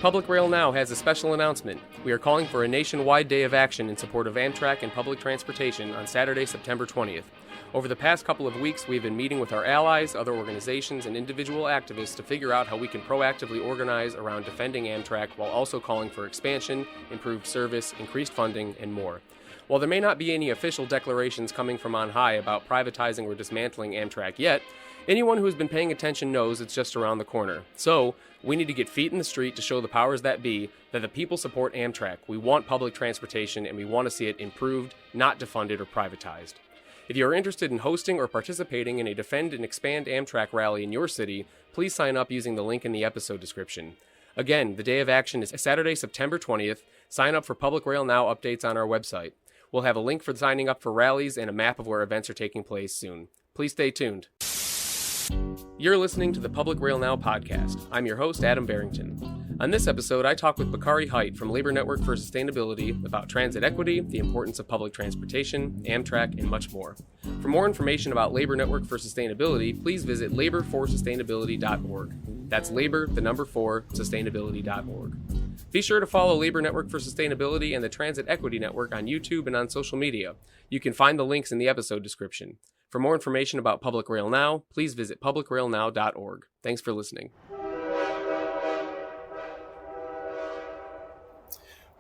Public Rail Now has a special announcement. We are calling for a nationwide day of action in support of Amtrak and public transportation on Saturday, September 20th. Over the past couple of weeks, we've been meeting with our allies, other organizations, and individual activists to figure out how we can proactively organize around defending Amtrak while also calling for expansion, improved service, increased funding, and more. While there may not be any official declarations coming from on high about privatizing or dismantling Amtrak yet, anyone who has been paying attention knows it's just around the corner. So, we need to get feet in the street to show the powers that be that the people support Amtrak. We want public transportation and we want to see it improved, not defunded or privatized. If you are interested in hosting or participating in a Defend and Expand Amtrak rally in your city, please sign up using the link in the episode description. Again, the day of action is Saturday, September 20th. Sign up for Public Rail Now updates on our website. We'll have a link for signing up for rallies and a map of where events are taking place soon. Please stay tuned. You're listening to the Public Rail Now podcast. I'm your host, Adam Barrington. On this episode, I talk with Bakari Height from Labor Network for Sustainability about transit equity, the importance of public transportation, Amtrak, and much more. For more information about Labor Network for Sustainability, please visit laborforsustainability.org. That's labor, the number 4, sustainability.org. Be sure to follow Labor Network for Sustainability and the Transit Equity Network on YouTube and on social media. You can find the links in the episode description. For more information about Public Rail Now, please visit publicrailnow.org. Thanks for listening.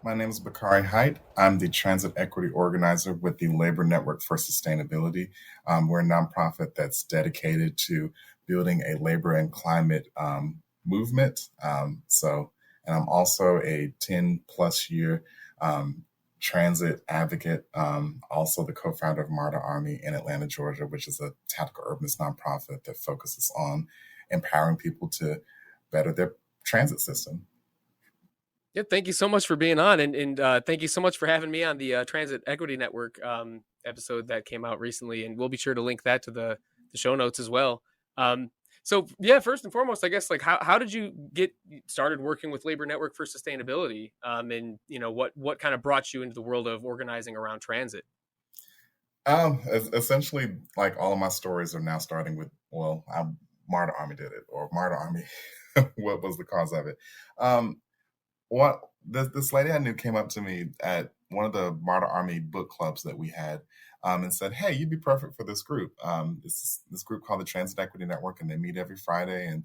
My name is Bakari Height. I'm the Transit Equity Organizer with the Labor Network for Sustainability. We're a nonprofit that's dedicated to building a labor and climate movement. And I'm also a 10-plus year transit advocate, also the co-founder of MARTA Army in Atlanta, Georgia, which is a tactical urbanist nonprofit that focuses on empowering people to better their transit system. Yeah, thank you so much for being on, and thank you so much for having me on the Transit Equity Network episode that came out recently, and we'll be sure to link that to the show notes as well. So yeah, first and foremost, I guess, like how did you get started working with Labor Network for Sustainability? And you know, what kind of brought you into the world of organizing around transit? Essentially, like all of my stories are now starting with, MARTA Army did it, or MARTA Army, what was the cause of it? This lady I knew came up to me at one of the MARTA Army book clubs that we had, and said, "Hey, you'd be perfect for this group. This group called the Transit Equity Network, and they meet every Friday, and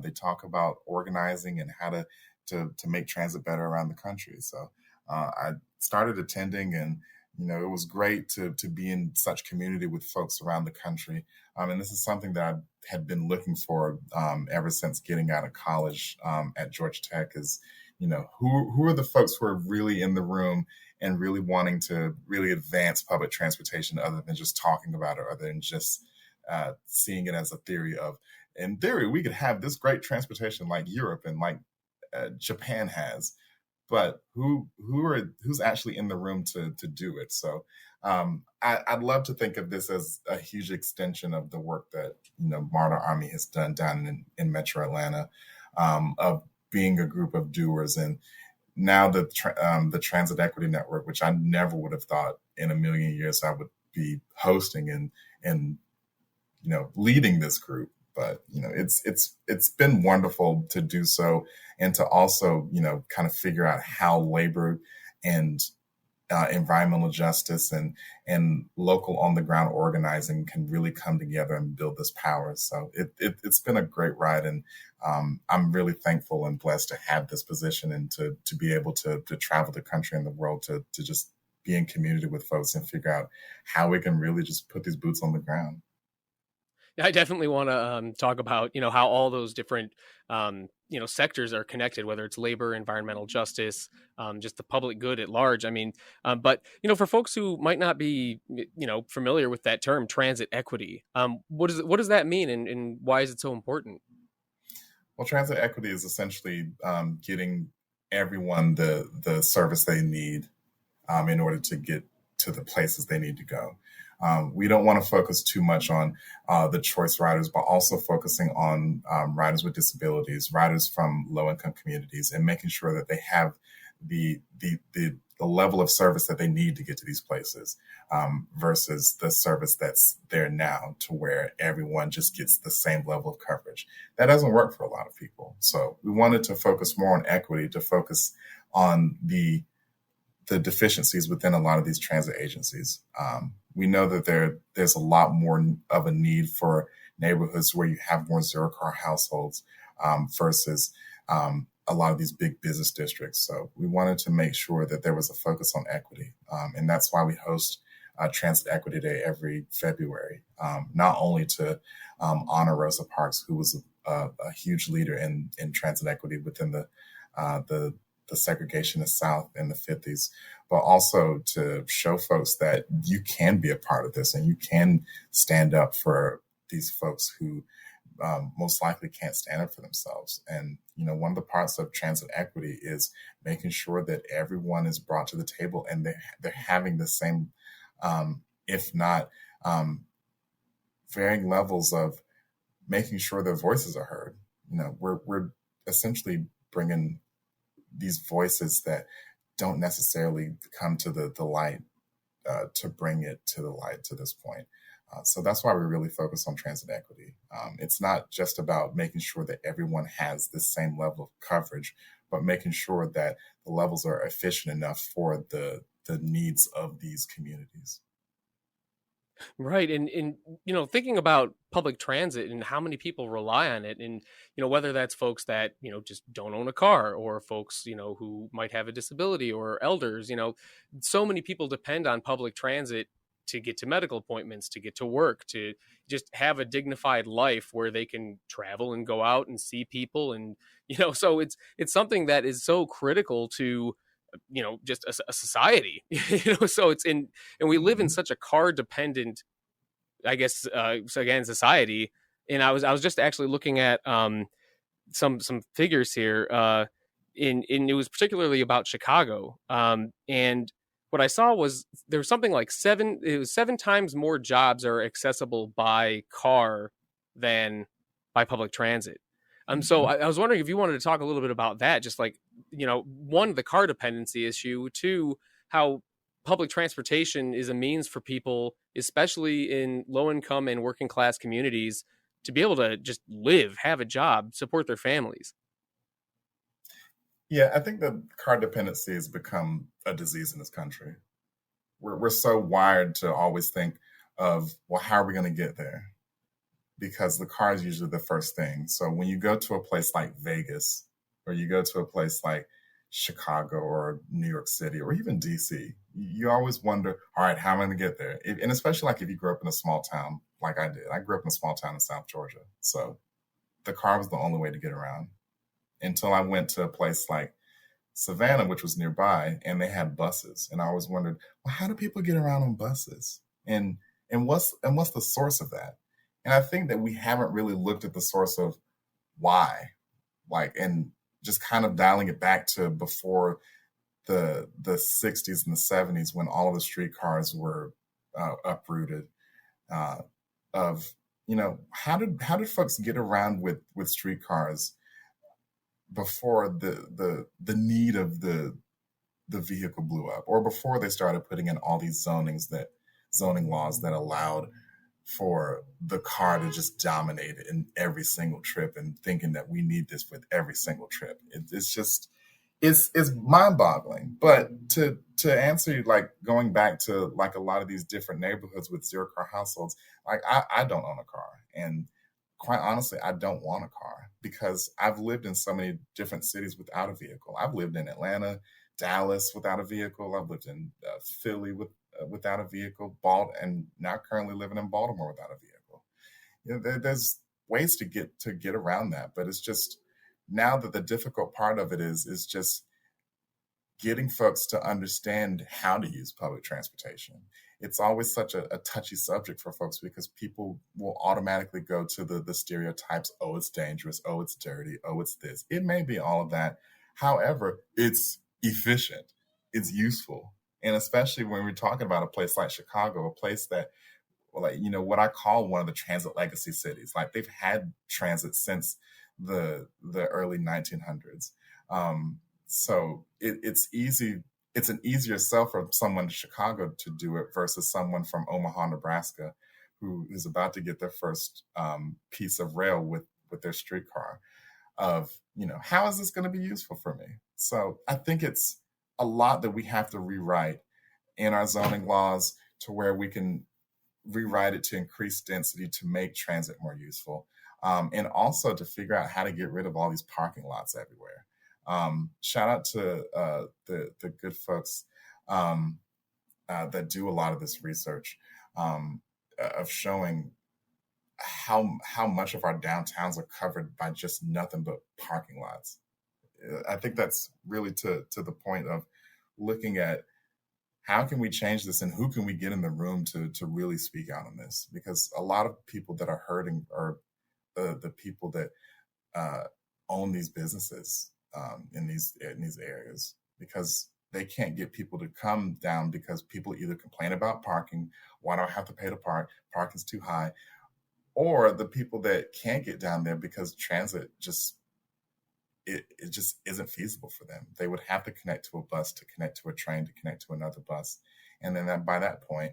they talk about organizing and how to make transit better around the country." So I started attending, and it was great to be in such community with folks around the country. And this is something that I had been looking for ever since getting out of college at Georgia Tech. Is who are the folks who are really in the room and really wanting to really advance public transportation, other than just talking about it, other than just seeing it as a theory of, in theory, we could have this great transportation like Europe and like Japan has, but who's actually in the room to do it? So I'd love to think of this as a huge extension of the work that MARTA Army has done down in Metro Atlanta, of being a group of doers. And now the Transit Equity Network, which I never would have thought in a million years I would be hosting and leading this group. But it's been wonderful to do so, and to also kind of figure out how labor and environmental justice and local on the ground organizing can really come together and build this power. So it's been a great ride, and I'm really thankful and blessed to have this position and to be able to travel the country and the world to just be in community with folks and figure out how we can really just put these boots on the ground. I definitely want to talk about, how all those different, sectors are connected, whether it's labor, environmental justice, just the public good at large. I mean, but, for folks who might not be, familiar with that term, transit equity, what does that mean, and why is it so important? Well, transit equity is essentially getting everyone the service they need in order to get to the places they need to go. We don't want to focus too much on the choice riders, but also focusing on riders with disabilities, riders from low-income communities, and making sure that they have the the level of service that they need to get to these places, versus the service that's there now, to where everyone just gets the same level of coverage. That doesn't work for a lot of people. So we wanted to focus more on equity, to focus on the deficiencies within a lot of these transit agencies. We know that there's a lot more of a need for neighborhoods where you have more zero car households, versus a lot of these big business districts. So we wanted to make sure that there was a focus on equity. And that's why we host Transit Equity Day every February, not only to honor Rosa Parks, who was a huge leader in transit equity within the segregationist South in the 50s, but also to show folks that you can be a part of this and you can stand up for these folks who most likely can't stand up for themselves. And, one of the parts of transit equity is making sure that everyone is brought to the table and they're having the same, if not varying levels of making sure their voices are heard. We're essentially bringing these voices that don't necessarily come to the light, to bring it to the light to this point. So that's why we really focus on transit equity. It's not just about making sure that everyone has the same level of coverage, but making sure that the levels are efficient enough for the needs of these communities. Right. And thinking about public transit and how many people rely on it, and, whether that's folks that, just don't own a car, or folks, who might have a disability, or elders, so many people depend on public transit to get to medical appointments, to get to work, to just have a dignified life where they can travel and go out and see people. And, so it's something that is so critical to, just a society, so it's in, and we live in such a car dependent, I guess, so again, society. And I was just actually looking at some figures here, and it was particularly about Chicago. And what I saw was there was something like seven times more jobs are accessible by car than by public transit. So I was wondering if you wanted to talk a little bit about that, just like, one, the car dependency issue, two, how public transportation is a means for people, especially in low income and working class communities, to be able to just live, have a job, support their families. Yeah, I think that car dependency has become a disease in this country. We're so wired to always think of, well, how are we going to get there? Because the car is usually the first thing. So when you go to a place like Vegas, or you go to a place like Chicago or New York City or even DC, you always wonder, all right, how am I going to get there? And especially like if you grew up in a small town like I did. I grew up in a small town in South Georgia. So the car was the only way to get around, until I went to a place like Savannah, which was nearby, and they had buses. And I always wondered, well, how do people get around on buses? And what's the source of that? And I think that we haven't really looked at the source of why, and just kind of dialing it back to before the 60s and the 70s, when all of the streetcars were uprooted. Of how did folks get around with streetcars before the need of the vehicle blew up, or before they started putting in all these zoning laws that allowed for the car to just dominate in every single trip, and thinking that we need this with every single trip. It's mind-boggling. But to answer you, like going back to like a lot of these different neighborhoods with zero car households, like I don't own a car, and quite honestly, I don't want a car, because I've lived in so many different cities without a vehicle. I've lived in Atlanta, Dallas without a vehicle. I've lived in Philly without a vehicle, and now currently living in Baltimore without a vehicle. There's ways to get around that, but it's just, now that the difficult part of it is just getting folks to understand how to use public transportation. It's always such a touchy subject for folks, because people will automatically go to the stereotypes. Oh, it's dangerous. Oh, it's dirty. Oh, it's this. It may be all of that. However, it's efficient. It's useful. And especially when we're talking about a place like Chicago, a place that, like, what I call one of the transit legacy cities. Like, they've had transit since the early 1900s. So it's easy it's an easier sell for someone in Chicago to do it versus someone from Omaha, Nebraska, who is about to get their first piece of rail with their streetcar. Of, how is this going to be useful for me? So I think it's a lot that we have to rewrite in our zoning laws to where we can rewrite it to increase density to make transit more useful, and also to figure out how to get rid of all these parking lots everywhere. Shout out to the good folks that do a lot of this research, of showing how much of our downtowns are covered by just nothing but parking lots. I think that's really to the point of looking at how can we change this and who can we get in the room to really speak out on this, because a lot of people that are hurting are the people that own these businesses in these areas, because they can't get people to come down because people either complain about parking, why do I have to pay to park, parking's too high, or the people that can't get down there because transit just it just isn't feasible for them. They would have to connect to a bus, to connect to a train, to connect to another bus, and then by that point,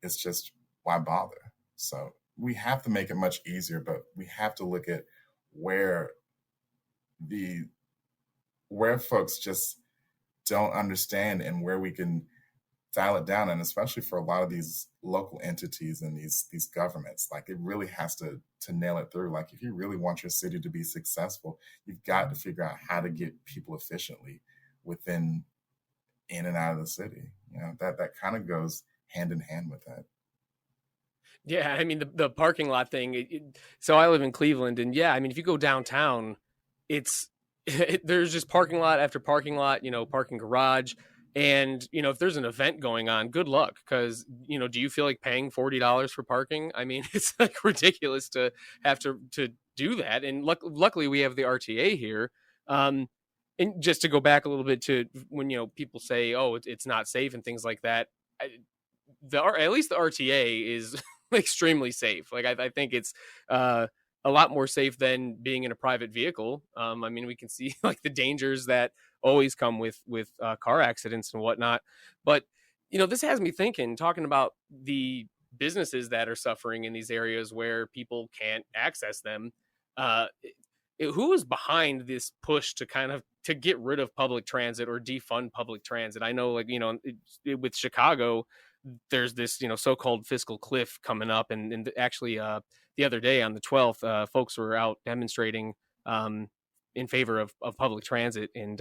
it's just, why bother? So we have to make it much easier, but we have to look at where folks just don't understand and where we can dial it down. And especially for a lot of these local entities and these governments, like, it really has to nail it through. Like, if you really want your city to be successful, you've got to figure out how to get people efficiently in and out of the city. That kind of goes hand in hand with that. Yeah, I mean, the parking lot thing. So I live in Cleveland, and yeah, I mean, if you go downtown, there's just parking lot after parking lot, parking garage. And, if there's an event going on, good luck. Because, do you feel like paying $40 for parking? I mean, it's like ridiculous to have to do that. And luckily we have the RTA here. And just to go back a little bit to when, people say, oh, it's not safe and things like that. At least the RTA is extremely safe. Like, I think it's a lot more safe than being in a private vehicle. I mean, we can see like the dangers that always come with car accidents and whatnot. But, this has me thinking, talking about the businesses that are suffering in these areas where people can't access them. Who is behind this push to get rid of public transit or defund public transit? I know, like, with Chicago, there's this, so-called fiscal cliff coming up. And actually, the other day on the 12th, folks were out demonstrating in favor of public transit. And,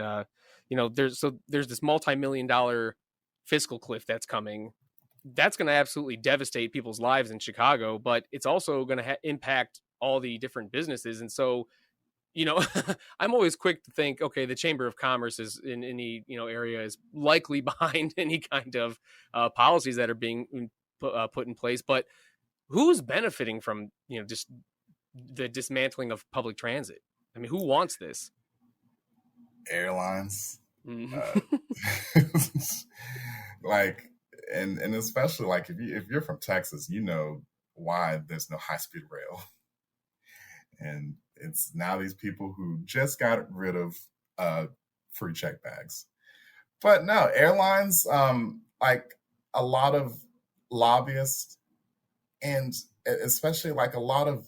there's this multi-million-dollar fiscal cliff that's coming. That's going to absolutely devastate people's lives in Chicago, but it's also going to impact all the different businesses. And so, I'm always quick to think, okay, the Chamber of Commerce is in any, area is likely behind any kind of policies that are being put in place. But who's benefiting from, just the dismantling of public transit? I mean, who wants this? Airlines. Mm-hmm. Like, and especially like if you're from Texas, why there's no high-speed rail. And it's now these people who just got rid of free check bags. But no, airlines, like a lot of lobbyists, and especially like a lot of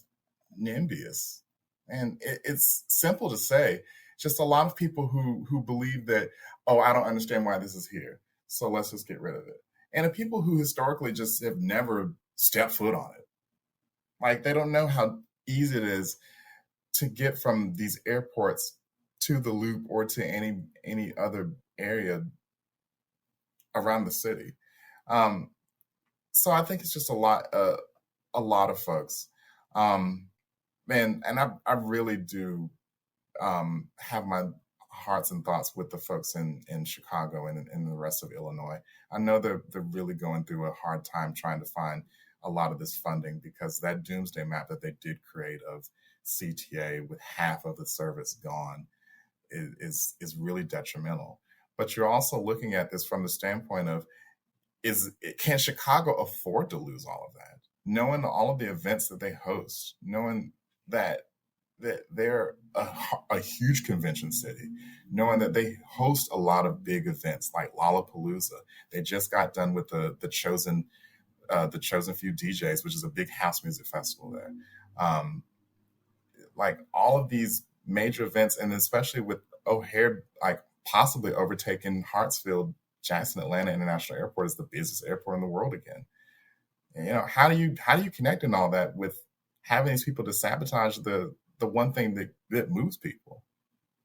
NIMBYists. And it's simple to say, just a lot of people who believe that, oh, I don't understand why this is here, so let's just get rid of it. And the people who historically just have never stepped foot on it. Like, they don't know how easy it is to get from these airports to the Loop or to any other area around the city. So I think it's just a lot of folks. And I really do have my hearts and thoughts with the folks in Chicago and in the rest of Illinois. I know they're really going through a hard time trying to find a lot of this funding, because that doomsday map that they did create of CTA with half of the service gone is really detrimental. But you're also looking at this from the standpoint of, can Chicago afford to lose all of that? Knowing all of the events that they host, knowing that that they're a huge convention city, knowing that they host a lot of big events like Lollapalooza. They just got done with the chosen few DJs, which is a big house music festival there. Um, like all of these major events, and especially with O'Hare like possibly overtaking Hartsfield Jackson Atlanta International Airport as the busiest airport in the world again. And, how do you connect in all that with having these people to sabotage the one thing that moves people?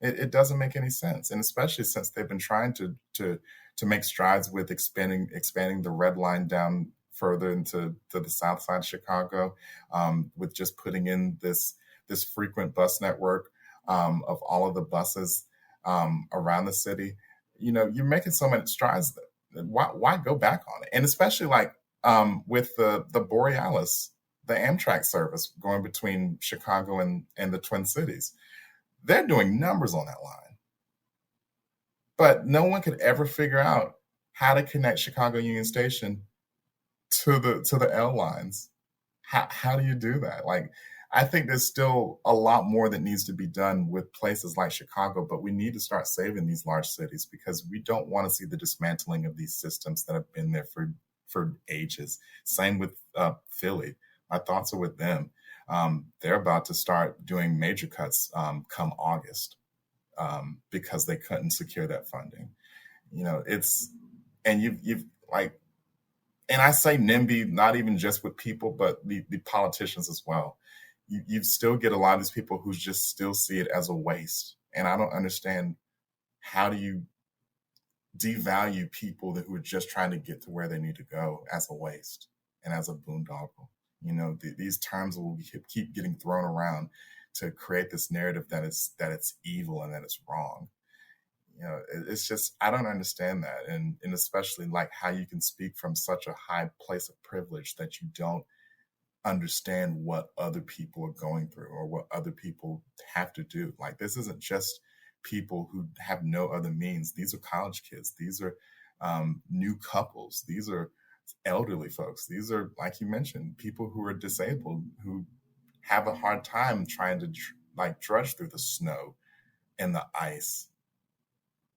It doesn't make any sense, and especially since they've been trying to make strides with expanding the red line down further into to the south side of Chicago, with just putting in this frequent bus network of all of the buses around the city. You're making so many strides. Why go back on it? And especially like with the Borealis, the Amtrak service going between Chicago and the Twin Cities, they're doing numbers on that line. But no one could ever figure out how to connect Chicago Union Station to the L lines. How do you do that? Like, I think there's still a lot more that needs to be done with places like Chicago, but we need to start saving these large cities because we don't want to see the dismantling of these systems that have been there for ages. Same with Philly. My thoughts are with them. They're about to start doing major cuts come August because they couldn't secure that funding. It's and you've like, and I say NIMBY not even just with people, but the politicians as well. You still get a lot of these people who just still see it as a waste, and I don't understand how do you devalue people who are just trying to get to where they need to go as a waste and as a boondoggle. These terms will keep getting thrown around to create this narrative that it's evil and that it's wrong. It's just, I don't understand that. And especially like how you can speak from such a high place of privilege that you don't understand what other people are going through or what other people have to do. Like, this isn't just people who have no other means. These are college kids. These are new couples. These are elderly folks. These are, like you mentioned, people who are disabled, who have a hard time trying to trudge through the snow and the ice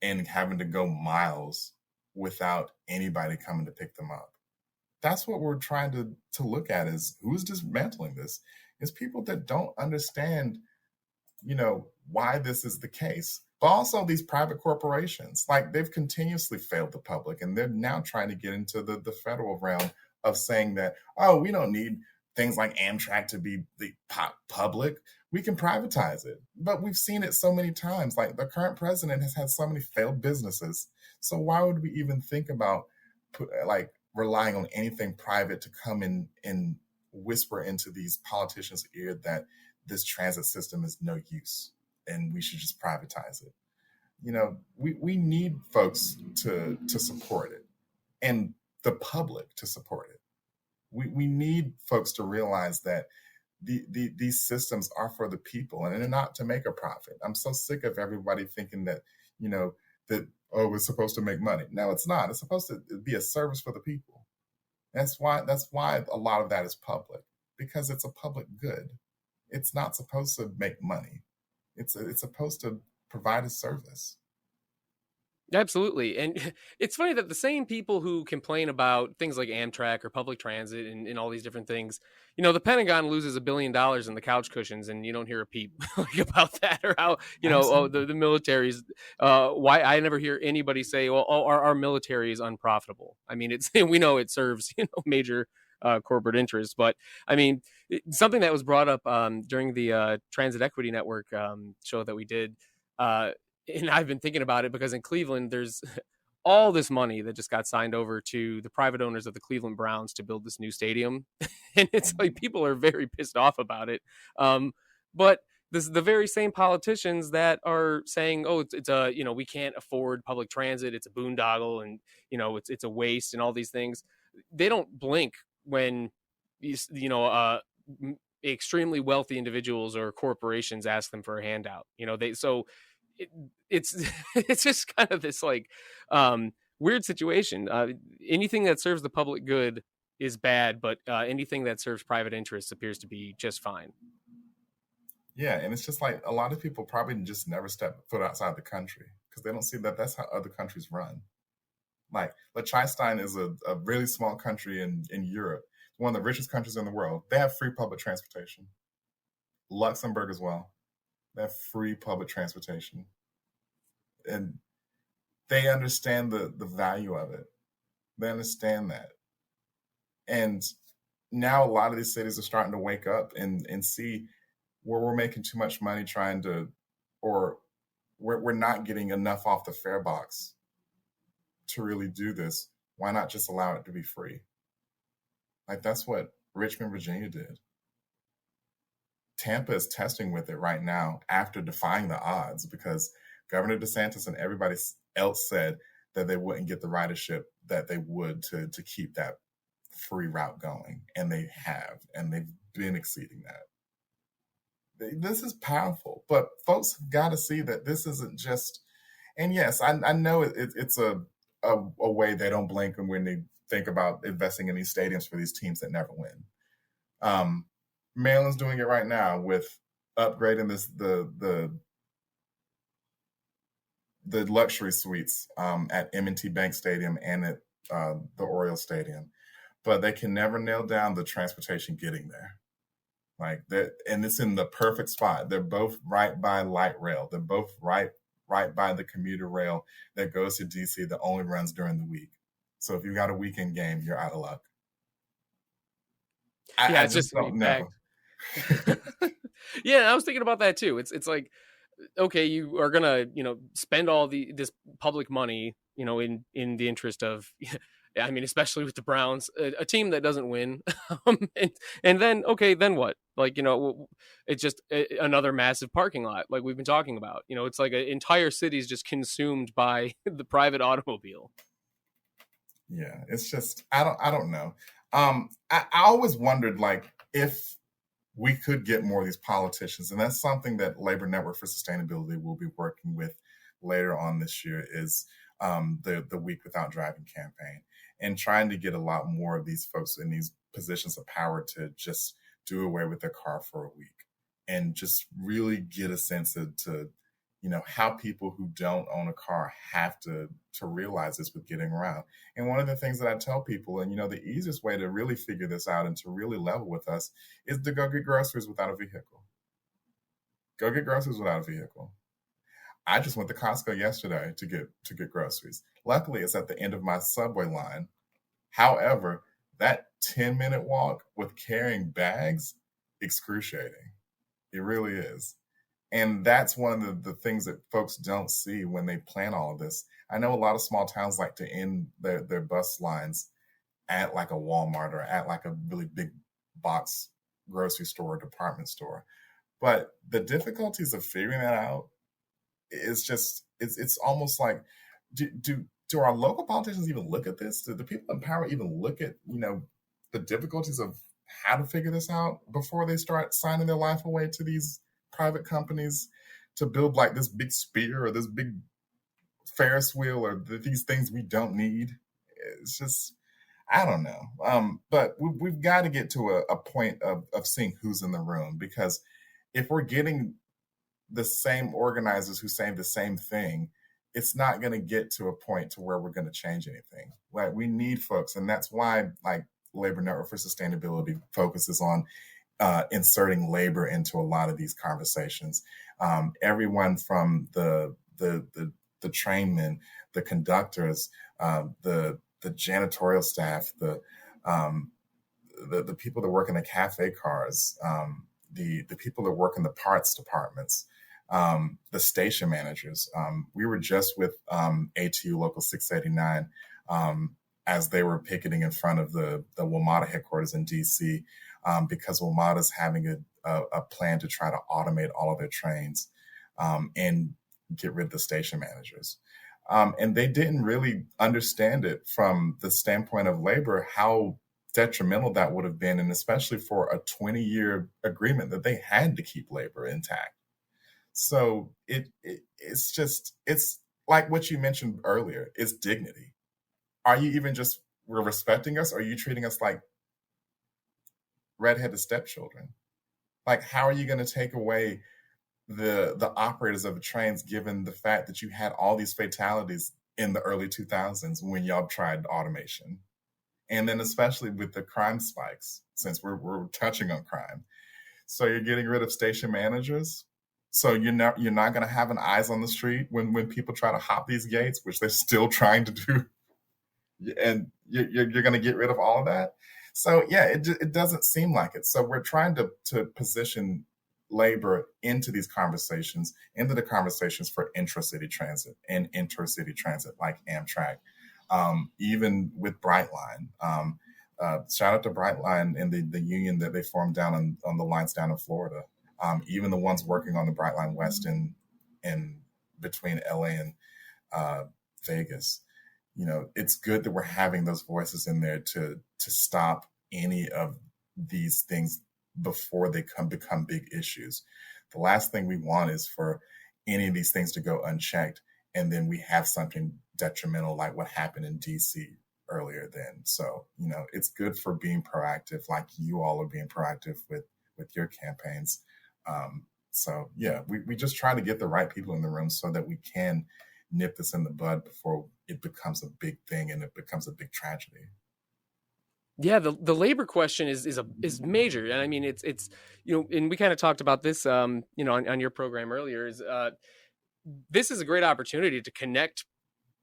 and having to go miles without anybody coming to pick them up. That's what we're trying to look at, is who's dismantling this. It's people that don't understand, why this is the case. But also these private corporations, like, they've continuously failed the public, and they're now trying to get into the federal realm of saying that, oh, we don't need things like Amtrak to be the public. We can privatize it. But we've seen it so many times. Like, the current president has had so many failed businesses. So why would we even think about relying on anything private to come in and whisper into these politicians' ear that this transit system is no use and we should just privatize it? We need folks to support it, and the public to support it. We need folks to realize that these systems are for the people and they're not to make a profit. I'm so sick of everybody thinking that, that, oh, it's supposed to make money. No, it's not. It's supposed to be a service for the people. That's why a lot of that is public, because it's a public good. It's not supposed to make money. It's supposed to provide a service. Absolutely. And it's funny that the same people who complain about things like Amtrak or public transit and all these different things, the Pentagon loses $1 billion in the couch cushions, and you don't hear a peep about that, or how, the military's, why I never hear anybody say, well, our military is unprofitable. I mean, we know it serves, major corporate interests, but I mean, something that was brought up during the Transit Equity Network show that we did, and I've been thinking about it because in Cleveland, there's all this money that just got signed over to the private owners of the Cleveland Browns to build this new stadium. And it's like, people are very pissed off about it. But the very same politicians that are saying, oh, it's we can't afford public transit, it's a boondoggle, and, it's a waste, and all these things. They don't blink when, extremely wealthy individuals or corporations ask them for a handout. It's it's just kind of this weird situation. Anything that serves the public good is bad, but anything that serves private interests appears to be just fine. Yeah, and it's just like a lot of people probably just never step foot outside the country because they don't see that that's how other countries run. Like Liechtenstein is a really small country in Europe, one of the richest countries in the world. They have free public transportation. Luxembourg as well. They have free public transportation, and they understand the value of it. They understand that, and now a lot of these cities are starting to wake up and see where we're making too much money trying to, or we're not getting enough off the fare box to really do this. Why not just allow it to be free? Like that's what Richmond, Virginia did. Tampa is testing with it right now after defying the odds because Governor DeSantis and everybody else said that they wouldn't get the ridership that they would to keep that free route going. And they have, and they've been exceeding that. This is powerful, but folks have got to see that this isn't just, and yes, I know it's a way they don't blink when they think about investing in these stadiums for these teams that never win. Maryland's doing it right now with upgrading the luxury suites at M&T Bank Stadium and at the Oriole Stadium, but they can never nail down the transportation getting there. Like that, and it's in the perfect spot. They're both right by light rail. They're both right by the commuter rail that goes to DC that only runs during the week. So if you got a weekend game, you're out of luck. I just don't know. Yeah, I was thinking about that too. It's like, okay, you are gonna spend all this public money in the interest of I mean, especially with the Browns, a team that doesn't win, and then okay, then what? Like it's just another massive parking lot, like we've been talking about. It's like an entire city is just consumed by the private automobile. Yeah, it's just I don't know. I always wondered like if we could get more of these politicians, and that's something that Labor Network for Sustainability will be working with later on this year is the Week Without Driving campaign, and trying to get a lot more of these folks in these positions of power to just do away with their car for a week and just really get a sense of to how people who don't own a car have to realize this with getting around. And one of the things that I tell people, and the easiest way to really figure this out and to really level with us is to go get groceries without a vehicle. Go get groceries without a vehicle. I just went to Costco yesterday to get groceries. Luckily, it's at the end of my subway line. However, that 10-minute walk with carrying bags, excruciating. It really is. And that's one of the things that folks don't see when they plan all of this. I know a lot of small towns like to end their bus lines at like a Walmart or at like a really big box grocery store or department store. But the difficulties of figuring that out is just, it's almost like, do our local politicians even look at this? Do the people in power even look at, the difficulties of how to figure this out before they start signing their life away to these private companies to build like this big spear or this big Ferris wheel or these things we don't need? It's just, I don't know. But we've got to get to a point of seeing who's in the room, because if we're getting the same organizers who say the same thing, it's not going to get to a point to where we're going to change anything. Like we need folks, and that's why like Labor Network for Sustainability focuses on inserting labor into a lot of these conversations. Everyone from the trainmen, the conductors, the janitorial staff, the people that work in the cafe cars, the people that work in the parts departments, the station managers. We were just with ATU Local 689 as they were picketing in front of the WMATA headquarters in DC, because WMATA is having a plan to try to automate all of their trains and get rid of the station managers. And they didn't really understand it from the standpoint of labor, how detrimental that would have been, and especially for a 20-year agreement that they had to keep labor intact. So it's like what you mentioned earlier, it's dignity. Are you even just respecting us, or are you treating us like redheaded stepchildren? Like, how are you going to take away the operators of the trains, given the fact that you had all these fatalities in the early 2000s when y'all tried automation? And then especially with the crime spikes, since we're touching on crime. So you're getting rid of station managers. So you're not going to have an eyes on the street when people try to hop these gates, which they're still trying to do, and you're going to get rid of all of that. So yeah, it doesn't seem like it. So we're trying to position labor into these conversations, into the conversations for intracity transit and intercity transit, like Amtrak, even with Brightline. Shout out to Brightline and the union that they formed down on the lines down in Florida. Even the ones working on the Brightline West in between LA and Vegas. It's good that we're having those voices in there to stop any of these things before they become big issues. The last thing we want is for any of these things to go unchecked, and then we have something detrimental like what happened in DC earlier then. So, it's good for being proactive, like you all are being proactive with your campaigns. So yeah, we just try to get the right people in the room so that we can nip this in the bud before it becomes a big thing and it becomes a big tragedy. Yeah, the labor question is major, and I mean it's and we kind of talked about this on your program earlier. Is this is a great opportunity to connect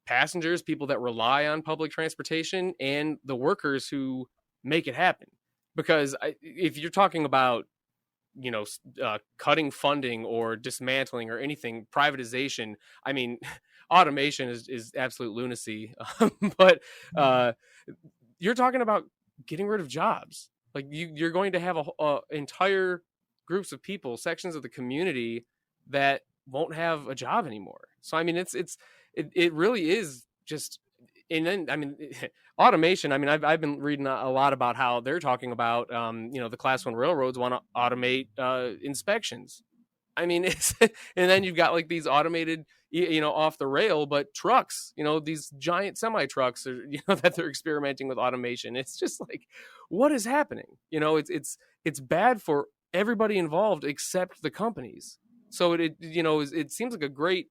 passengers, people that rely on public transportation, and the workers who make it happen. Because if you're talking about cutting funding or dismantling or anything, privatization, I mean, automation is absolute lunacy. But you're talking about getting rid of jobs. Like you're going to have a entire groups of people, sections of the community that won't have a job anymore. So I mean, it really is just. And then, I mean, automation. I mean, I've been reading a lot about how they're talking about, the Class 1 railroads want to automate inspections. I mean, and then you've got like these automated, off the rail, but trucks, these giant semi trucks, that they're experimenting with automation. It's just like, what is happening? It's bad for everybody involved except the companies. So it seems like a great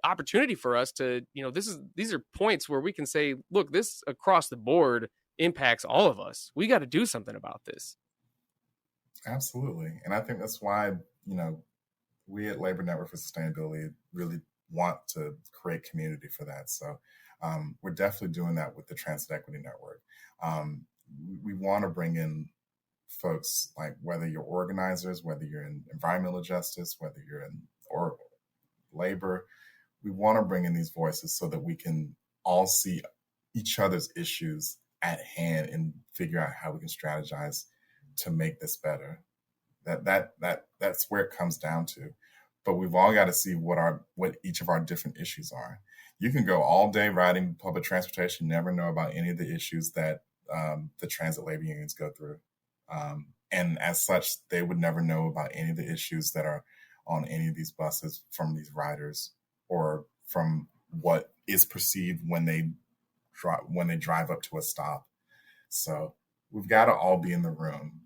opportunity for us to, these are points where we can say, look, this across the board impacts all of us. We got to do something about this. Absolutely. And I think that's why, we at Labor Network for Sustainability really want to create community for that. So we're definitely doing that with the Transit Equity Network. We want to bring in folks, like whether you're organizers, whether you're in environmental justice, whether you're in or labor, we want to bring in these voices so that we can all see each other's issues at hand and figure out how we can strategize to make this better. That's where it comes down to. But we've all got to see what each of our different issues are. You can go all day riding public transportation, never know about any of the issues that the transit labor unions go through. And as such, they would never know about any of the issues that are on any of these buses from these riders or from what is perceived when they drive up to a stop. So we've got to all be in the room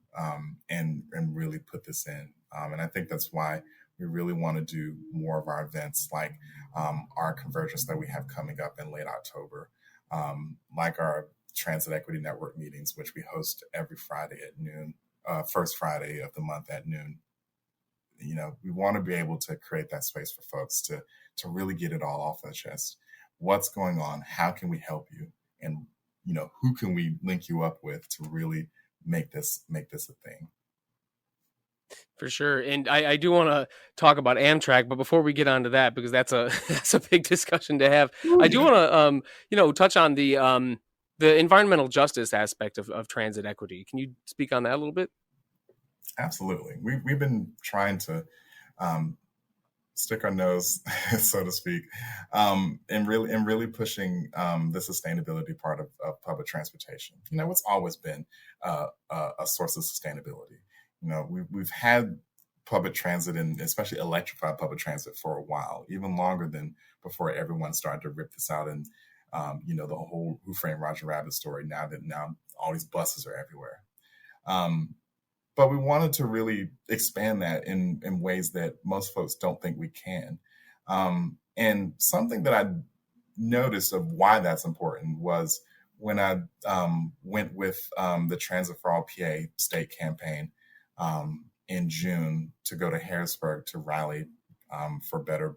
and really put this in. And I think that's why we really want to do more of our events, like our convergence that we have coming up in late October, like our Transit Equity Network meetings, which we host every Friday at noon, first Friday of the month at noon. We want to be able to create that space for folks to really get it all off their chest. What's going on? How can we help you? And, who can we link you up with to really make this a thing? For sure. And I do want to talk about Amtrak, but before we get onto that, because that's a big discussion to have, I do want to, touch on the environmental justice aspect of transit equity. Can you speak on that a little bit? Absolutely. We've been trying to stick our nose, so to speak, and really pushing the sustainability part of public transportation. It's always been a source of sustainability. We've had public transit and especially electrified public transit for a while, even longer than before everyone started to rip this out and the whole Who Framed Roger Rabbit story. Now all these buses are everywhere. But we wanted to really expand that in ways that most folks don't think we can. And something that I noticed of why that's important was when I went with the Transit for All PA state campaign in June to go to Harrisburg to rally for better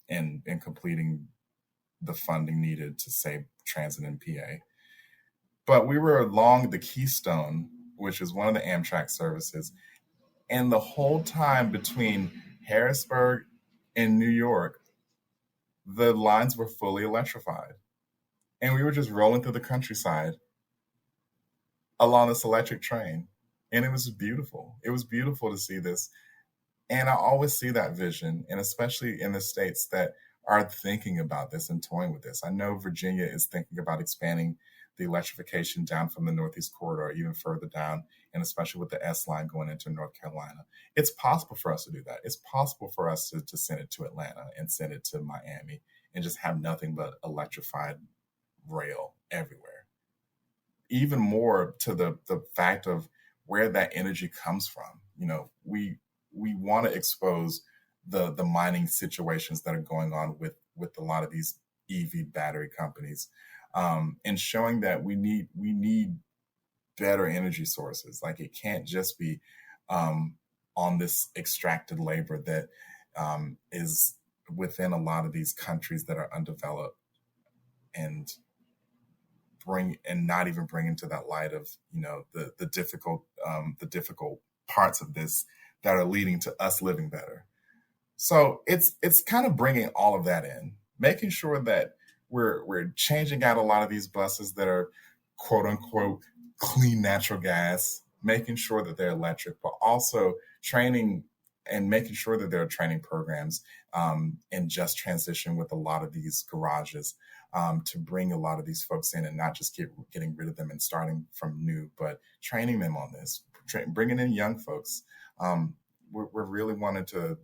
in completing the funding needed to save transit in PA. But we were along the Keystone, which is one of the Amtrak services, and the whole time between Harrisburg and New York, the lines were fully electrified. And we were just rolling through the countryside along this electric train. And it was beautiful. It was beautiful to see this. And I always see that vision, and especially in the states that are thinking about this and toying with this. I know Virginia is thinking about expanding the electrification down from the Northeast Corridor even further down, and especially with the S line going into North Carolina. It's possible for us to do that. It's possible for us to send it to Atlanta and send it to Miami and just have nothing but electrified rail everywhere. Even more to the fact of where that energy comes from. We want to expose the mining situations that are going on with a lot of these EV battery companies, and showing that we need better energy sources. Like, it can't just be on this extracted labor that is within a lot of these countries that are undeveloped, and not even bring into that light of the difficult parts of this that are leading to us living better. So it's kind of bringing all of that in, making sure that we're changing out a lot of these buses that are quote unquote clean natural gas, making sure that they're electric, but also training and making sure that there are training programs and just transition with a lot of these garages to bring a lot of these folks in, and not just getting rid of them and starting from new, but training them on this, bringing in young folks. We're really wanting to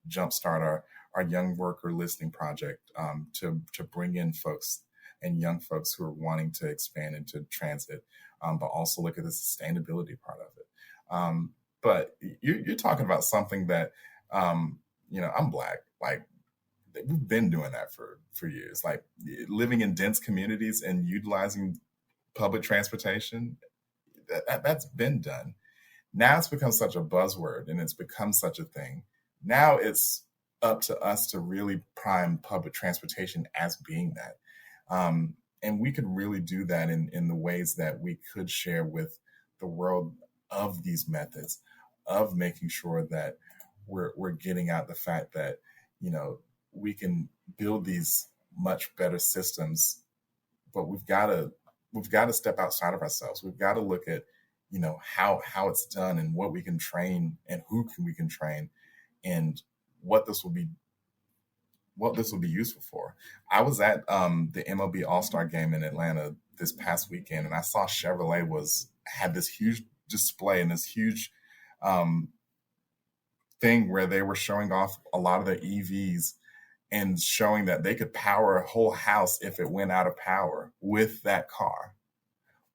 jumpstart our young worker listening project to bring in folks and young folks who are wanting to expand into transit, but also look at the sustainability part of it. But you're talking about something that, I'm Black. Like, we've been doing that for years. Like, living in dense communities and utilizing public transportation, that's been done. Now it's become such a buzzword, and it's become such a thing. Now it's up to us to really prime public transportation as being that. And we could really do that in the ways that we could share with the world of these methods, of making sure that we're getting out the fact that, we can build these much better systems, but we've got to step outside of ourselves. We've got to look at, how it's done, and what we can train, and who we can train, and what this will be useful for. I was at the MLB All-Star game in Atlanta this past weekend, and I saw Chevrolet had this huge display and this huge thing where they were showing off a lot of their EVs and showing that they could power a whole house if it went out of power with that car.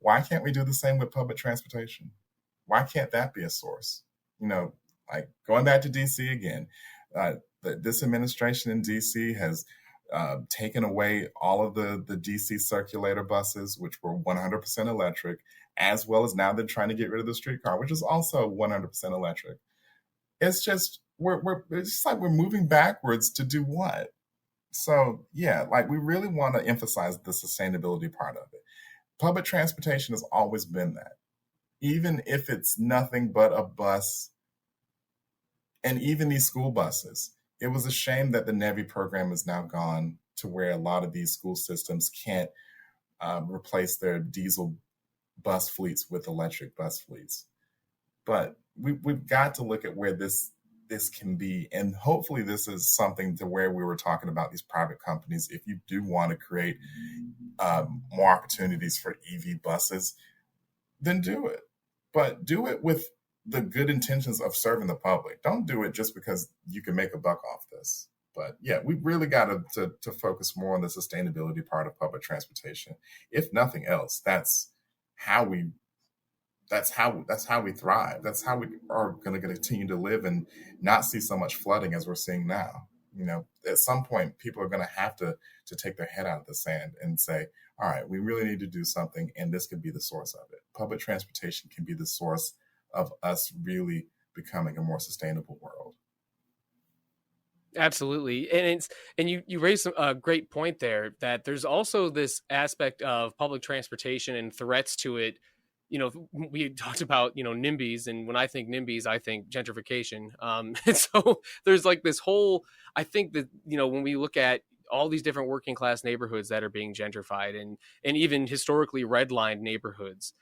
Why can't we do the same with public transportation? Why can't that be a source? Like, going back to DC again, this administration in DC has taken away all of the DC circulator buses, which were 100% electric, as well as now they're trying to get rid of the streetcar, which is also 100% electric. It's just it's just like we're moving backwards to do what? So yeah, like, we really want to emphasize the sustainability part of it. Public transportation has always been that. Even if it's nothing but a bus, and even these school buses, it was a shame that the NEVI program is now gone, to where a lot of these school systems can't replace their diesel bus fleets with electric bus fleets. But we've got to look at where this can be, and hopefully this is something to where we were talking about these private companies. If you do want to create more opportunities for EV buses, then do it. But do it with the good intentions of serving the public. Don't do it just because you can make a buck off this. But yeah, we really got to focus more on the sustainability part of public transportation. If nothing else, that's how we that's how we thrive. That's how we are going to continue to live and not see so much flooding as we're seeing now. At some point, people are going to have to take their head out of the sand and say, all right, we really need to do something, and this could be the source of it. Public transportation can be the source of us really becoming a more sustainable world. Absolutely. And you raised a great point there, that there's also this aspect of public transportation and threats to it. We talked about, NIMBYs, and when I think NIMBYs, I think gentrification. And so there's like this whole, I think that, when we look at all these different working class neighborhoods that are being gentrified, and even historically redlined neighborhoods,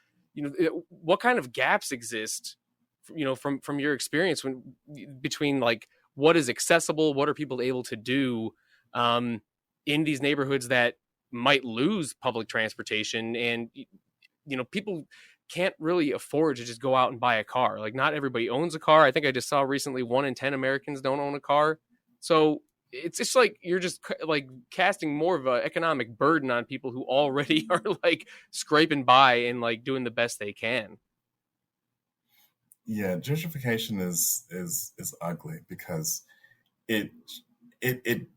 what kind of gaps exist, from your experience between like what is accessible, what are people able to do in these neighborhoods that might lose public transportation, and people can't really afford to just go out and buy a car. Like, not everybody owns a car. I think I just saw recently 1 in 10 Americans don't own a car. So it's just like you're just like casting more of an economic burden on people who already are like scraping by and like doing the best they can. Yeah, gentrification is ugly because it it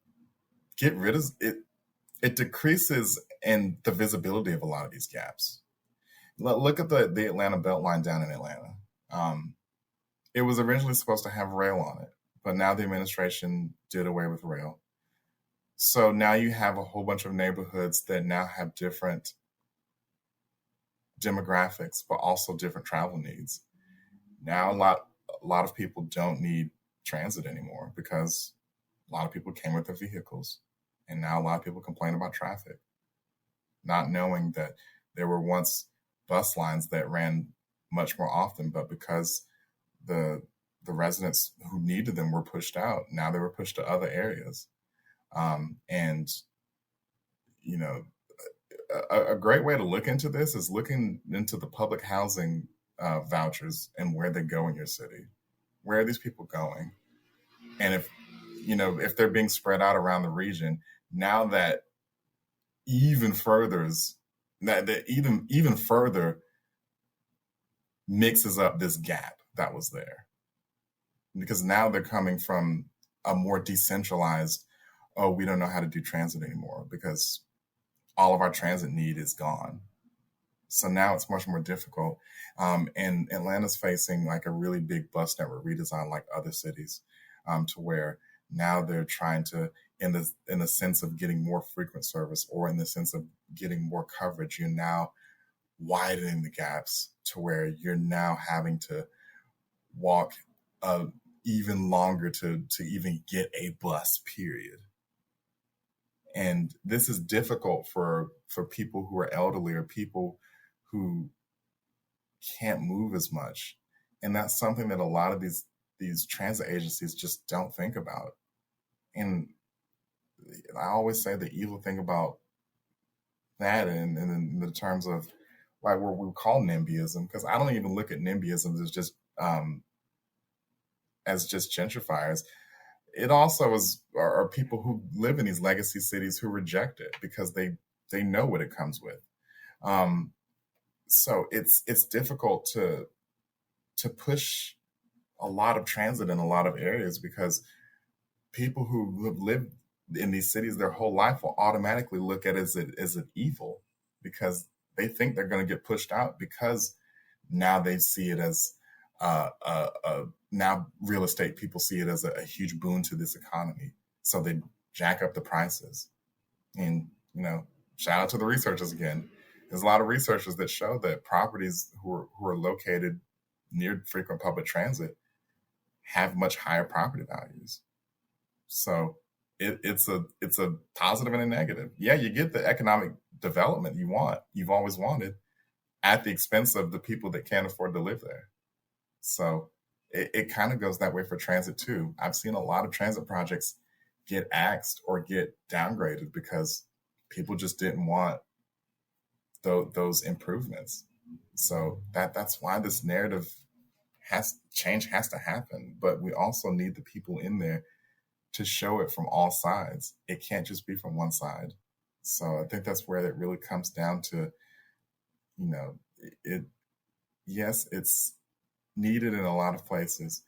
get rid of it. It decreases in the visibility of a lot of these gaps. Look at the Atlanta Beltline down in Atlanta. It was originally supposed to have rail on it, but now the administration did away with rail. So now you have a whole bunch of neighborhoods that now have different demographics, but also different travel needs. Now a lot of people don't need transit anymore because a lot of people came with their vehicles, and now a lot of people complain about traffic, not knowing that there were once bus lines that ran much more often, but because the residents who needed them were pushed out, now they were pushed to other areas. And a great way to look into this is looking into the public housing vouchers and where they go in your city. Where are these people going? And if they're being spread out around the region, now that even furthers that even further mixes up this gap that was there, because now they're coming from a more decentralized, oh, we don't know how to do transit anymore because all of our transit need is gone. So now it's much more difficult. And Atlanta's facing like a really big bus network redesign like other cities, to where now they're trying to, in the sense of getting more frequent service, or in the sense of getting more coverage, you're now widening the gaps to where you're now having to walk even longer to even get a bus, period. And this is difficult for people who are elderly or people who can't move as much. And that's something that a lot of these transit agencies just don't think about. And I always say the evil thing about that, and in the terms of like what we call NIMBYism, because I don't even look at NIMBYism as just gentrifiers. It also are people who live in these legacy cities who reject it because they know what it comes with. So it's difficult to push a lot of transit in a lot of areas because people who have lived in these cities their whole life will automatically look at it as an evil, because they think they're going to get pushed out, because now they see it as now real estate people see it as a huge boon to this economy. So they jack up the prices. And, shout out to the researchers again. There's a lot of researchers that show that properties who are located near frequent public transit have much higher property values. So it's a positive and a negative. Yeah, you get the economic development you've always wanted, at the expense of the people that can't afford to live there. So it kind of goes that way for transit too. I've seen a lot of transit projects get axed or get downgraded because people just didn't want those improvements. So that's why this narrative has to happen. But we also need the people in there to show it from all sides. It can't just be from one side. So I think that's where it really comes down to, it yes, it's needed in a lot of places,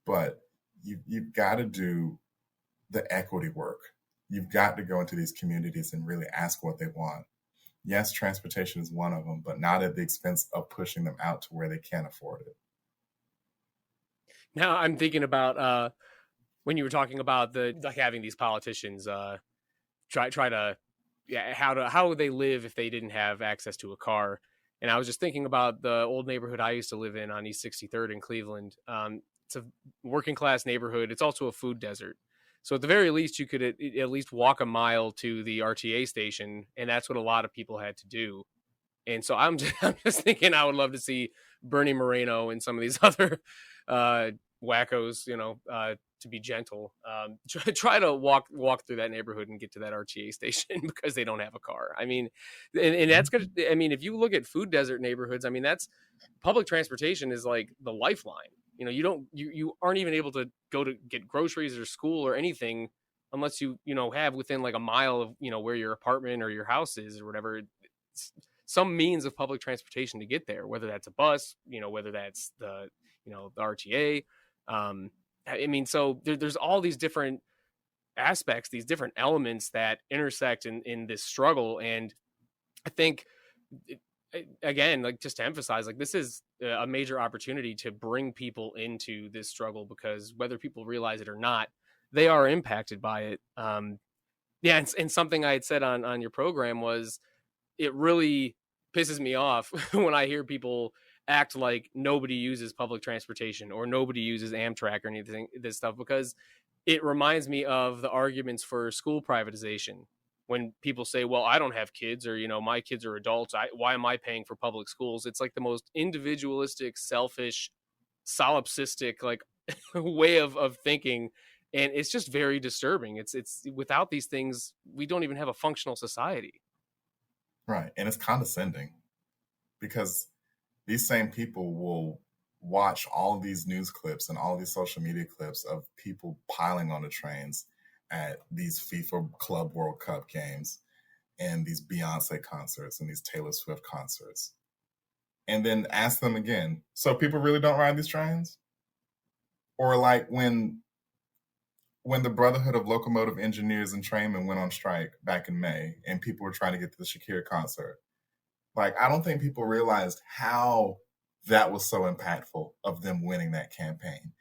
but you've got to do the equity work. You've got to go into these communities and really ask what they want. Yes, transportation is one of them, but not at the expense of pushing them out to where they can't afford it. Now I'm thinking about when you were talking about the like having these politicians try to how would they live if they didn't have access to a car. And I was just thinking about the old neighborhood I used to live in on East 63rd in Cleveland. It's a working class neighborhood. It's also a food desert. So at the very least, you could at least walk a mile to the RTA station, and that's what a lot of people had to do. And so I'm just thinking I would love to see Bernie Moreno and some of these other wackos, to be gentle, try to walk through that neighborhood and get to that RTA station because they don't have a car. I mean, and that's good. I mean, if you look at food desert neighborhoods, I mean, that's public transportation is like the lifeline. You aren't even able to go to get groceries or school or anything unless you have within like a mile of, where your apartment or your house is or whatever. It's some means of public transportation to get there, whether that's a bus, whether that's the RTA. I mean, so there's all these different aspects, these different elements that intersect in this struggle. And I think, again, like just to emphasize, like this is a major opportunity to bring people into this struggle because whether people realize it or not, they are impacted by it. And something I had said on your program was it really pisses me off when I hear people act like nobody uses public transportation or nobody uses Amtrak or anything, this stuff, because it reminds me of the arguments for school privatization. When people say, well, I don't have kids or, my kids are adults. Why am I paying for public schools? It's like the most individualistic, selfish, solipsistic, like way of thinking. And it's just very disturbing. It's without these things, we don't even have a functional society. Right. And it's condescending because these same people will watch all of these news clips and all these social media clips of people piling on the trains at these FIFA Club World Cup games and these Beyonce concerts and these Taylor Swift concerts. And then ask them again, so people really don't ride these trains? Or like when the Brotherhood of Locomotive Engineers and Trainmen went on strike back in May and people were trying to get to the Shakira concert. Like, I don't think people realized how that was so impactful of them winning that campaign.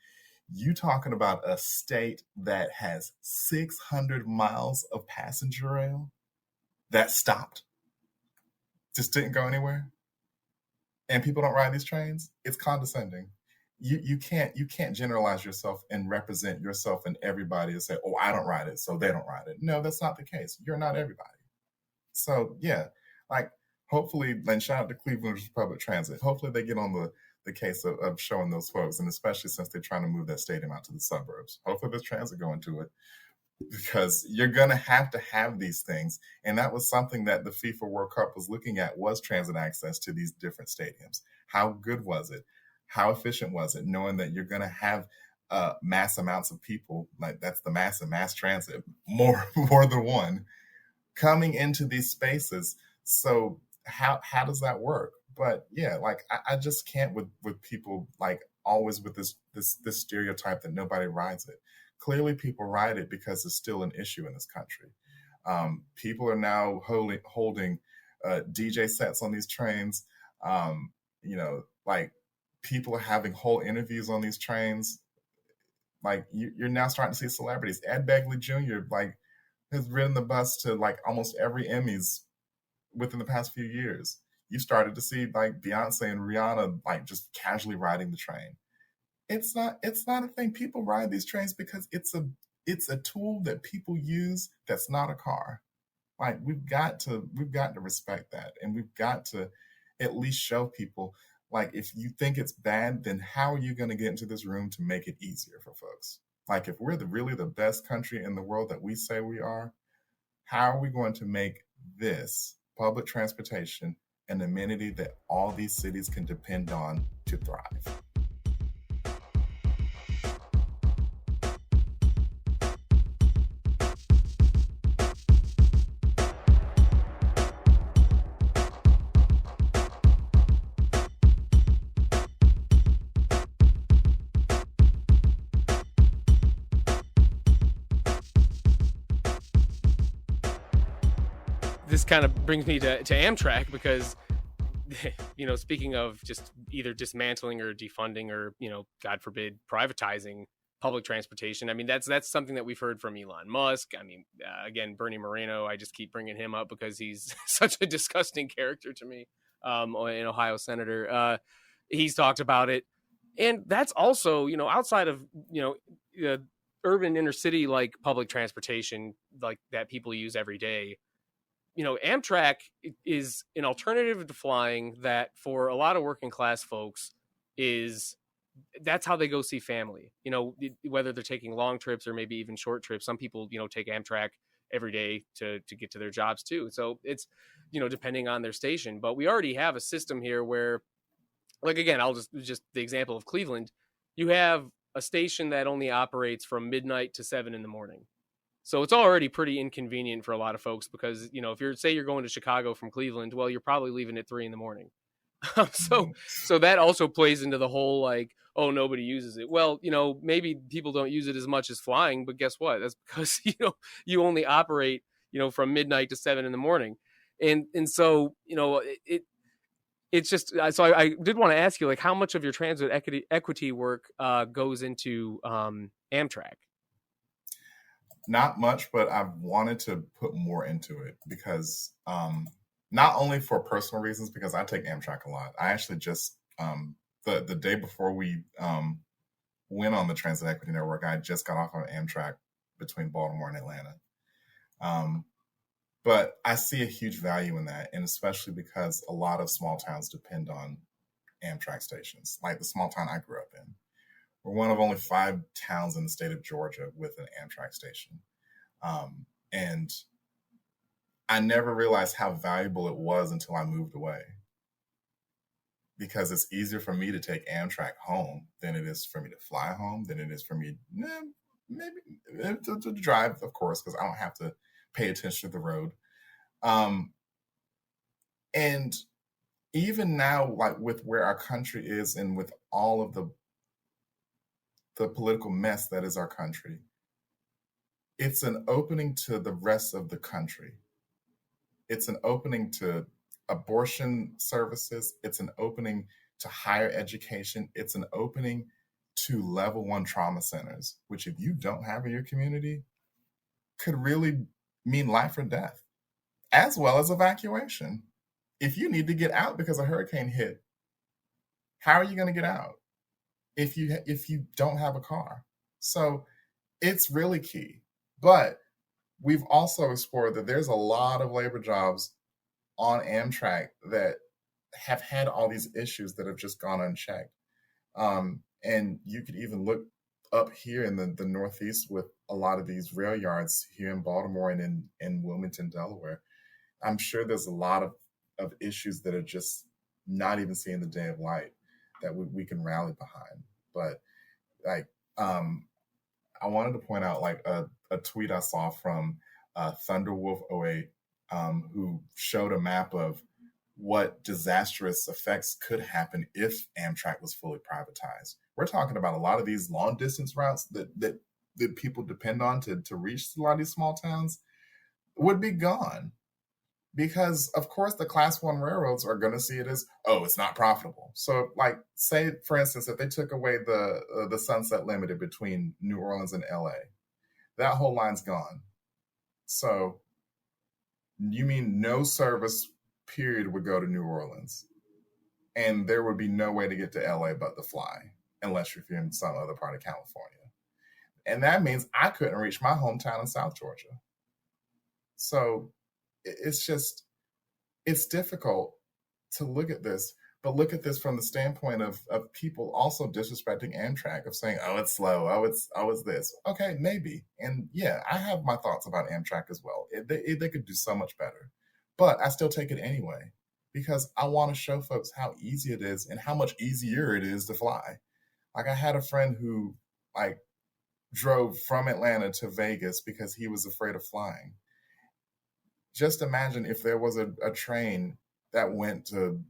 You talking about a state that has 600 miles of passenger rail that stopped, just didn't go anywhere, and people don't ride these trains? It's condescending. You can't generalize yourself and represent yourself and everybody and say, oh, I don't ride it, so they don't ride it. No, that's not the case. You're not everybody. So yeah, like hopefully, and shout out to Cleveland Public Transit. Hopefully they get on the case of showing those folks, and especially since they're trying to move that stadium out to the suburbs. Hopefully there's transit going to it because you're going to have these things. And that was something that the FIFA World Cup was looking at, was transit access to these different stadiums. How good was it? How efficient was it? Knowing that you're going to have mass amounts of people, like that's the mass transit, more than one, coming into these spaces. So how does that work? But yeah, like I just can't with people like always with this stereotype that nobody rides it. Clearly people ride it because it's still an issue in this country. People are now holding DJ sets on these trains. Like people are having whole interviews on these trains. Like you're now starting to see celebrities. Ed Begley Jr. like has ridden the bus to like almost every Emmys within the past few years. You started to see like Beyonce and Rihanna like just casually riding the train. It's not a thing. People ride these trains because it's a tool that people use that's not a car. Like we've got to respect that, and we've got to at least show people, like, if you think it's bad, then how are you going to get into this room to make it easier for folks? Like, if we're really the best country in the world that we say we are, how are we going to make this public transportation an amenity that all these cities can depend on to thrive? this kind of brings me to Amtrak, because speaking of just either dismantling or defunding or, God forbid, privatizing public transportation. I mean, that's something that we've heard from Elon Musk. I mean, again, Bernie Moreno, I just keep bringing him up because he's such a disgusting character to me, an Ohio senator. He's talked about it. And that's also, outside of, urban inner city, like public transportation, like that people use every day. Amtrak is an alternative to flying that for a lot of working class folks that's how they go see family, whether they're taking long trips or maybe even short trips. Some people, take Amtrak every day to get to their jobs too. So it's, depending on their station, but we already have a system here where, like, again, I'll just the example of Cleveland, you have a station that only operates from midnight to 7 in the morning. So it's already pretty inconvenient for a lot of folks because, if you're going to Chicago from Cleveland, well, you're probably leaving at 3 in the morning. So that also plays into the whole, like, oh, nobody uses it. Well, maybe people don't use it as much as flying, but guess what? That's because, you only operate, from midnight to 7 in the morning. And so, it's just, so I did want to ask you, like, how much of your transit equity work goes into Amtrak? Not much, but I've wanted to put more into it because not only for personal reasons, because I take Amtrak a lot. I actually just the day before we went on the Transit Equity Network, I just got off on Amtrak between Baltimore and Atlanta. But I see a huge value in that, and especially because a lot of small towns depend on Amtrak stations, like the small town I grew up in. We're one of only 5 towns in the state of Georgia with an Amtrak station. And I never realized how valuable it was until I moved away. Because it's easier for me to take Amtrak home than it is for me to fly home, than it is for me maybe to drive, of course, because I don't have to pay attention to the road. And even now, like with where our country is and with all of the political mess that is our country, it's an opening to the rest of the country. It's an opening to abortion services. It's an opening to higher education. It's an opening to level 1 trauma centers, which if you don't have in your community, could really mean life or death, as well as evacuation. If you need to get out because a hurricane hit, how are you going to get out if you don't have a car? So it's really key. But we've also explored that there's a lot of labor jobs on Amtrak that have had all these issues that have just gone unchecked. And you could even look up here in the Northeast with a lot of these rail yards here in Baltimore and in Wilmington, Delaware. I'm sure there's a lot of issues that are just not even seeing the day of light that we can rally behind. But like, I wanted to point out like a tweet I saw from Thunderwolf08, who showed a map of what disastrous effects could happen if Amtrak was fully privatized. We're talking about a lot of these long distance routes that people depend on to reach a lot of these small towns would be gone. Because of course the class 1 railroads are going to see it as, oh, it's not profitable. So like, say for instance, if they took away the Sunset Limited between New Orleans and LA, that whole line's gone. So you mean no service period would go to New Orleans, and there would be no way to get to LA but to fly, unless you're in some other part of California. And that means I couldn't reach my hometown in South Georgia. So it's difficult to look at this, but look at this from the standpoint of people also disrespecting Amtrak, of saying, oh, it's slow, oh, it's this. Okay, maybe. And yeah, I have my thoughts about Amtrak as well. They could do so much better, but I still take it anyway, because I want to show folks how easy it is and how much easier it is to fly. Like, I had a friend who like drove from Atlanta to Vegas because he was afraid of flying. Just imagine if there was a train that went to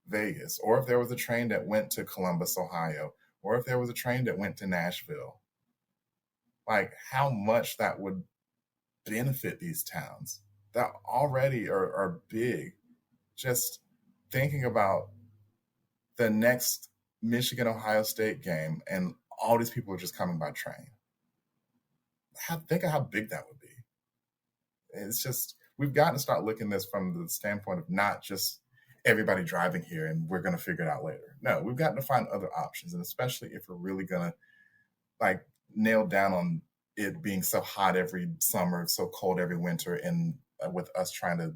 Vegas, or if there was a train that went to Columbus, Ohio, or if there was a train that went to Nashville. Like, how much that would benefit these towns. that already are big. Just thinking about the next Michigan Ohio State game and all these people are just coming by train. Think of how big that would be. It's just we've got to start looking at this from the standpoint of not just everybody driving here and we're going to figure it out later. No, we've got to find other options, and especially if we're really going to like nail down on it being so hot every summer, so cold every winter, and with us trying to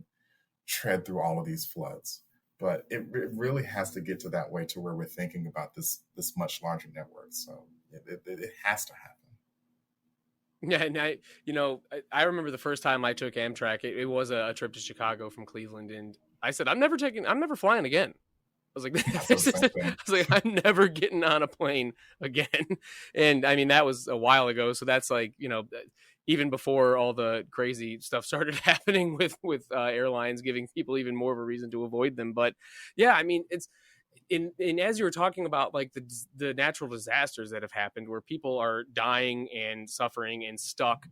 tread through all of these floods. But it really has to get to that way to where we're thinking about this much larger network. So it has to happen. Yeah, and I remember the first time I took Amtrak. It was a trip to Chicago from Cleveland, and I said, I'm never flying again. I was like, I'm never getting on a plane again. And I mean, that was a while ago. So that's like, even before all the crazy stuff started happening with airlines, giving people even more of a reason to avoid them. But yeah, I mean, it's in as you were talking about like the natural disasters that have happened where people are dying and suffering and stuck.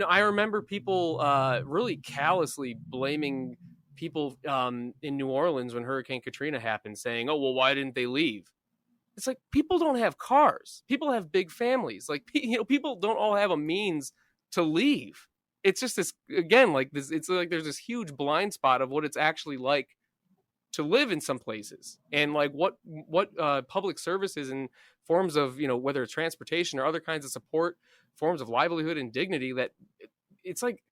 I remember people really callously blaming people in New Orleans when Hurricane Katrina happened, saying, "Oh, well, why didn't they leave?" It's like people don't have cars. People have big families. Like people don't all have a means to leave. It's just this again, like this. It's like there's this huge blind spot of what it's actually like to live in some places, and like what public services and forms of whether it's transportation or other kinds of support, forms of livelihood and dignity that it's like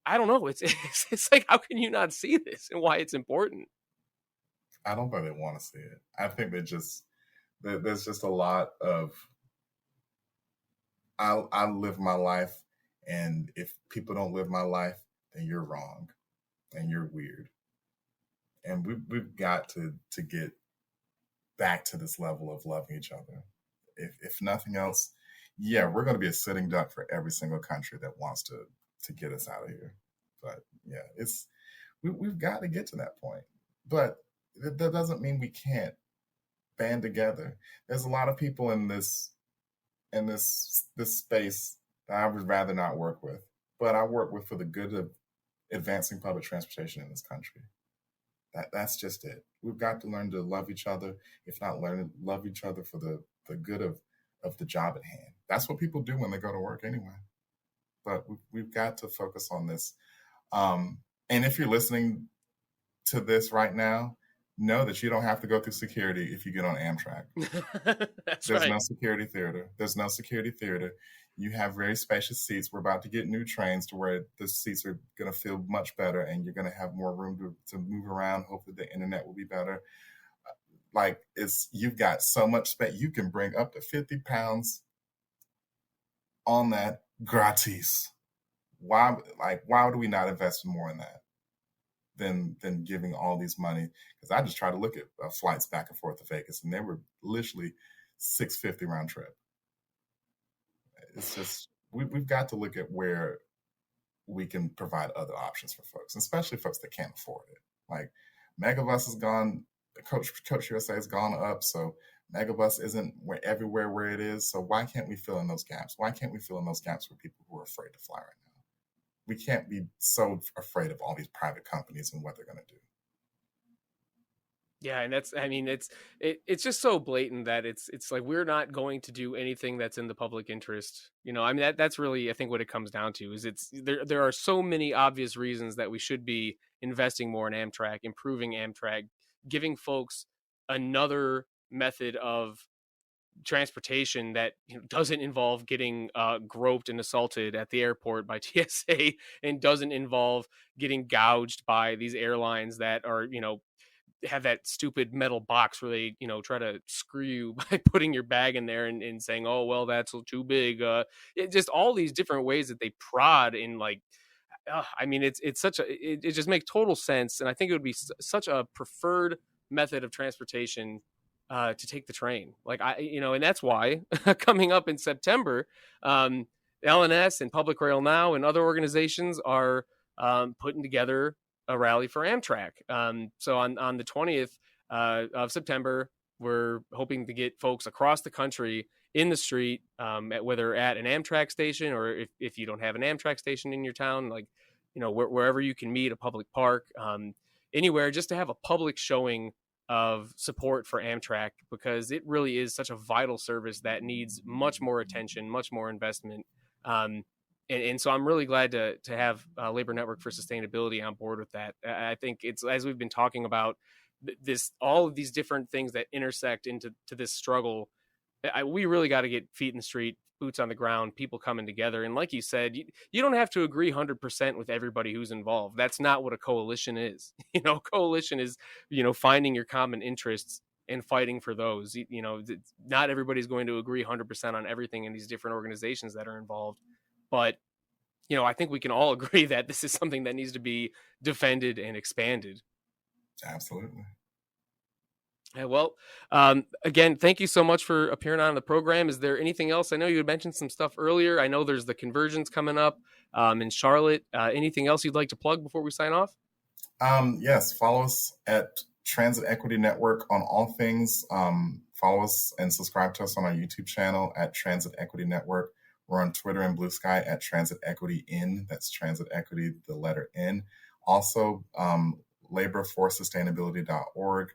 I don't know. It's like, how can you not see this and why it's important? I don't think they want to see it. I think there's just a lot of I live my life, and if people don't live my life, then you're wrong, and you're weird, and we've got to get back to this level of loving each other. If nothing else, yeah, we're going to be a sitting duck for every single country that wants to get us out of here. But yeah, we've got to get to that point. But that doesn't mean we can't band together. There's a lot of people in this space that I would rather not work with, but I work with for the good of advancing public transportation in this country. That's just it. We've got to learn to love each other, if not learn to love each other for the good of the job at hand. That's what people do when they go to work anyway. But we've got to focus on this. And if you're listening to this right now, know that you don't have to go through security if you get on Amtrak. There's no security theater. There's no security theater. You have very spacious seats. We're about to get new trains to where the seats are going to feel much better, and you're going to have more room to move around. Hopefully the internet will be better. Like you've got so much space. You can bring up to 50 pounds on that gratis. Why do we not invest more in that than giving all these money? Because I just tried to look at flights back and forth to Vegas, and they were literally $650 round trip. It's just we've got to look at where we can provide other options for folks, especially folks that can't afford it. Like Megabus has gone, Coach USA has gone up, so Megabus isn't everywhere where it is. So why can't we fill in those gaps? Why can't we fill in those gaps for people who are afraid to fly right now? We can't be so afraid of all these private companies and what they're going to do. Yeah, and it's just so blatant that it's like we're not going to do anything that's in the public interest. I mean that's really I think what it comes down to is there are so many obvious reasons that we should be investing more in Amtrak, improving Amtrak, giving folks another method of transportation that doesn't involve getting groped and assaulted at the airport by TSA and doesn't involve getting gouged by these airlines that are have that stupid metal box where they try to screw you by putting your bag in there and saying, oh well, that's too big. It just all these different ways that they prod in like I mean it's such a it just makes total sense, and I think it would be such a preferred method of transportation to take the train. Like and that's why coming up in September, LNS and Public Rail Now and other organizations are putting together a rally for Amtrak. So on the 20th of September, we're hoping to get folks across the country in the street, whether at an Amtrak station or if you don't have an Amtrak station in your town, like wherever you can meet, a public park, anywhere, just to have a public showing of support for Amtrak, because it really is such a vital service that needs much more attention, much more investment. And so I'm really glad to have Labor Network for Sustainability on board with that. I think it's, as we've been talking about, all of these different things that intersect into this struggle. We really got to get feet in the street, boots on the ground, people coming together. And like you said, you don't have to agree 100% with everybody who's involved. That's not what a coalition is. Coalition is, finding your common interests and fighting for those. Not everybody's going to agree 100% on everything in these different organizations that are involved. But, I think we can all agree that this is something that needs to be defended and expanded. Absolutely. Well, again, thank you so much for appearing on the program. Is there anything else? I know you had mentioned some stuff earlier. I know there's the conversions coming up in Charlotte. Anything else you'd like to plug before we sign off? Yes, follow us at Transit Equity Network on all things. Follow us and subscribe to us on our YouTube channel at Transit Equity Network. We're on Twitter and Blue Sky at Transit Equity N. That's Transit Equity, the letter N. Also, laborforsustainability.org.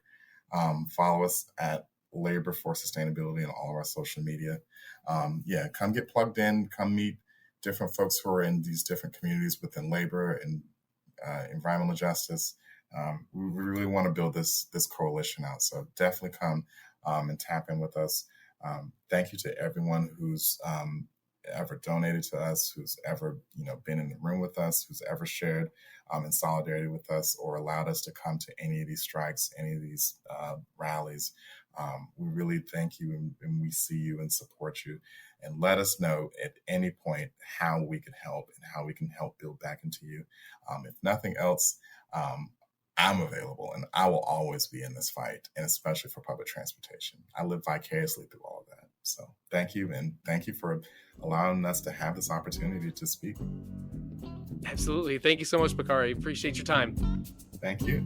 Follow us at Labor for Sustainability on all of our social media. Come get plugged in. Come meet different folks who are in these different communities within labor and environmental justice. We really want to build this coalition out. So definitely come and tap in with us. Thank you to everyone who's ever donated to us, who's ever been in the room with us, who's ever shared in solidarity with us or allowed us to come to any of these strikes, any of these rallies. We really thank you, and we see you and support you. And let us know at any point how we can help and how we can help build back into you. If nothing else, I'm available, and I will always be in this fight, and especially for public transportation. I live vicariously through all of that. So thank you, and thank you for allowing us to have this opportunity to speak. Absolutely. Thank you so much, Bakari. Appreciate your time. Thank you.